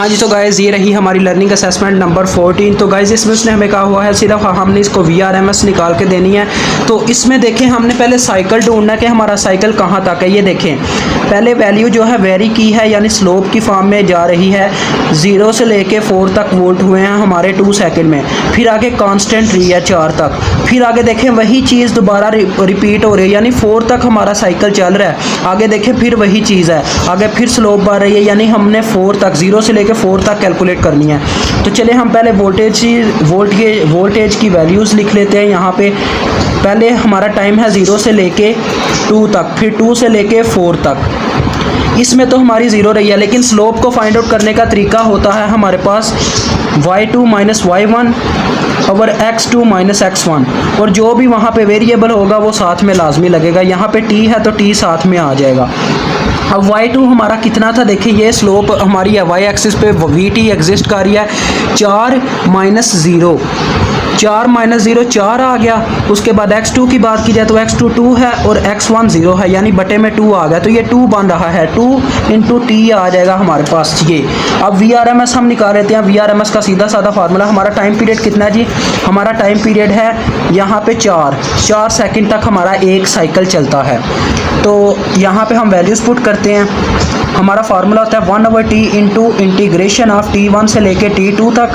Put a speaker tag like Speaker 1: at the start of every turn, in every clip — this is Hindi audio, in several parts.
Speaker 1: हाँ जी, तो गाइज़ ये रही हमारी लर्निंग असेसमेंट नंबर 14। तो गाइज़ इसमें उसने हमें कहा हुआ है सिर्फ हमने इसको VRMS निकाल के देनी है। तो इसमें देखें हमने पहले साइकिल ढूंढना है कि हमारा साइकिल कहाँ तक है। ये देखें पहले वैल्यू जो है वेरी की है, यानी स्लोप की फॉर्म में जा रही है। 0 से लेके 4 तक वोल्ट हुए हैं हमारे 2 सेकंड में। फिर आगे कांस्टेंट रही है 4 तक। फिर आगे देखें वही चीज़ दोबारा रिपीट हो रही है, यानी 4 तक हमारा साइकिल चल रहा है। आगे देखें फिर वही चीज़ है, आगे फिर स्लोप बढ़ रही है, यानी हमने 4 तक 0 से लेके 4 तक कैलकुलेट करनी है। तो चले हम पहले वोल्टेज की वैल्यूज़ लिख लेते हैं यहाँ पे। पहले हमारा टाइम है 0 से लेके 2 तक, फिर 2 से लेके 4 तक। इसमें तो हमारी 0 रही है, लेकिन स्लोप को फाइंड आउट करने का तरीका होता है हमारे पास y2 माइनस y1 और x2 माइनस x1, और जो भी वहाँ पे वेरिएबल होगा वो साथ में लाजमी लगेगा। यहाँ पे t है तो t साथ में आ जाएगा। अब y2 हमारा कितना था, देखिए ये स्लोप हमारी है y एक्सिस पे vt एग्जिस्ट कर रही है 4 माइनस 0, 4 माइनस 0 4 आ गया। उसके बाद x2 की बात की जाए तो x2 2 है और x1 0 है, यानी बटे में 2 आ गया, तो ये 2 बन रहा है, 2 इंटू टी आ जाएगा हमारे पास ये। अब VRMS हम निकाल लेते हैं। VRMS का सीधा साधा फार्मूला, हमारा टाइम पीरियड कितना है जी, हमारा टाइम पीरियड है यहाँ पे 4 सेकंड तक हमारा एक साइकिल चलता है। तो यहाँ पे हम वैल्यूज़ पुट करते हैं। हमारा फार्मूला होता है 1/t into integration of t1 से लेके t2 तक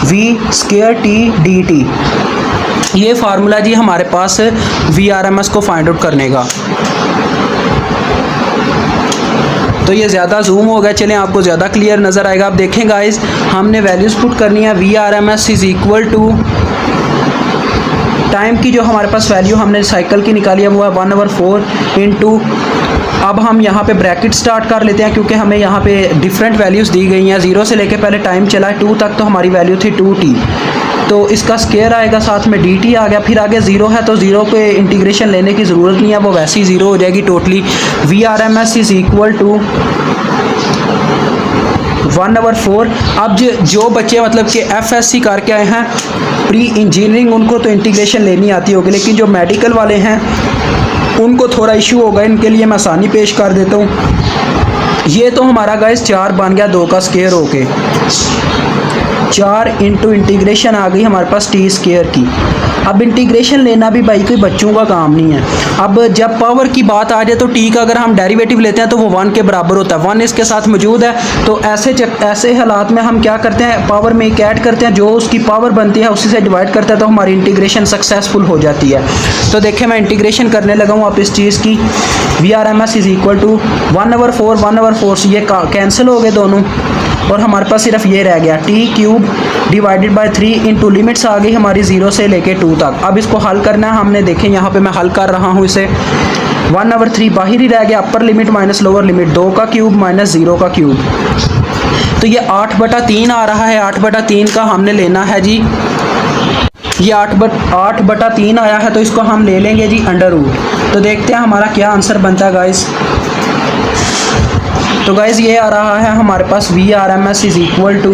Speaker 1: v² t dt। ये फार्मूला जी हमारे पास VRMS को फाइंड आउट करने का। तो ये ज़्यादा जूम हो गया, चलें आपको ज़्यादा क्लियर नज़र आएगा। आप देखें गाइस, हमने वैल्यूज़ पुट करनी है। VRMS is equal to time की जो हमारे पास वैल्यू हमने साइकिल की निकाली है वो है 1/4 इंटू, अब हम यहाँ पे ब्रैकेट स्टार्ट कर लेते हैं क्योंकि हमें यहाँ पे डिफरेंट वैल्यूज़ दी गई हैं। 0 से लेके पहले टाइम चला है 2 तक, तो हमारी वैल्यू थी 2t, तो इसका स्क्वायर आएगा, साथ में dt आ गया। फिर आगे 0 है तो 0 पे इंटीग्रेशन लेने की ज़रूरत नहीं है, वो वैसे ही 0 हो जाएगी totally. VRMS is equal to 1/4। अब जो बच्चे मतलब कि FSC करके आए हैं प्री इंजीनियरिंग, उनको तो इंटीग्रेशन लेनी आती होगी, लेकिन जो मेडिकल वाले हैं उनको थोड़ा इशू होगा, इनके लिए मैं आसानी पेश कर देता हूँ। ये तो हमारा गाइस 4 बन गया 2 का स्क्वायर होके, 4 इंटू इंटीग्रेशन आ गई हमारे पास t² की। अब इंटीग्रेशन लेना भी भाई कोई बच्चों का काम नहीं है। अब जब पावर की बात आ जाए तो t का अगर हम डेरिवेटिव लेते हैं तो वो 1 के बराबर होता है, 1 इसके साथ मौजूद है। तो ऐसे हालात में हम क्या करते हैं, पावर में एक ऐड करते हैं, जो उसकी पावर बनती है उसी से डिवाइड करते हैं, तो हमारी इंटीग्रेशन सक्सेसफुल हो जाती है। तो देखें मैं इंटीग्रेशन करने लगा हूँ आप इस चीज़ की। VRMS इज़ इक्वल टू 1/4 से ये कैंसिल हो गए दोनों, और हमारे पास सिर्फ ये रह गया t³ divided by 3 into limits आ गई हमारी 0 से लेके 2 तक। अब इसको हल करना है हमने, देखें यहाँ पे मैं हल कर रहा हूँ इसे। 1/3 बाहर ही रह गया, upper limit minus lower limit, 2 का क्यूब माइनस 0 का क्यूब, तो ये 8/3 आ रहा है। 8/3 का हमने लेना है जी, ये 8/3 आया है, तो इसको हम ले लेंगे जी √। तो देखते हैं हमारा क्या आंसर बनता है गाइस। तो गाइज़ ये आ रहा है हमारे पास VRMS is equal to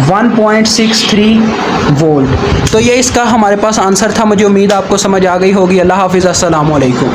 Speaker 1: 1.63 volt. तो ये इसका हमारे पास आंसर था। मुझे उम्मीद आपको समझ आ गई होगी। अल्लाह हाफिज़, अस्सलाम वालेकुम।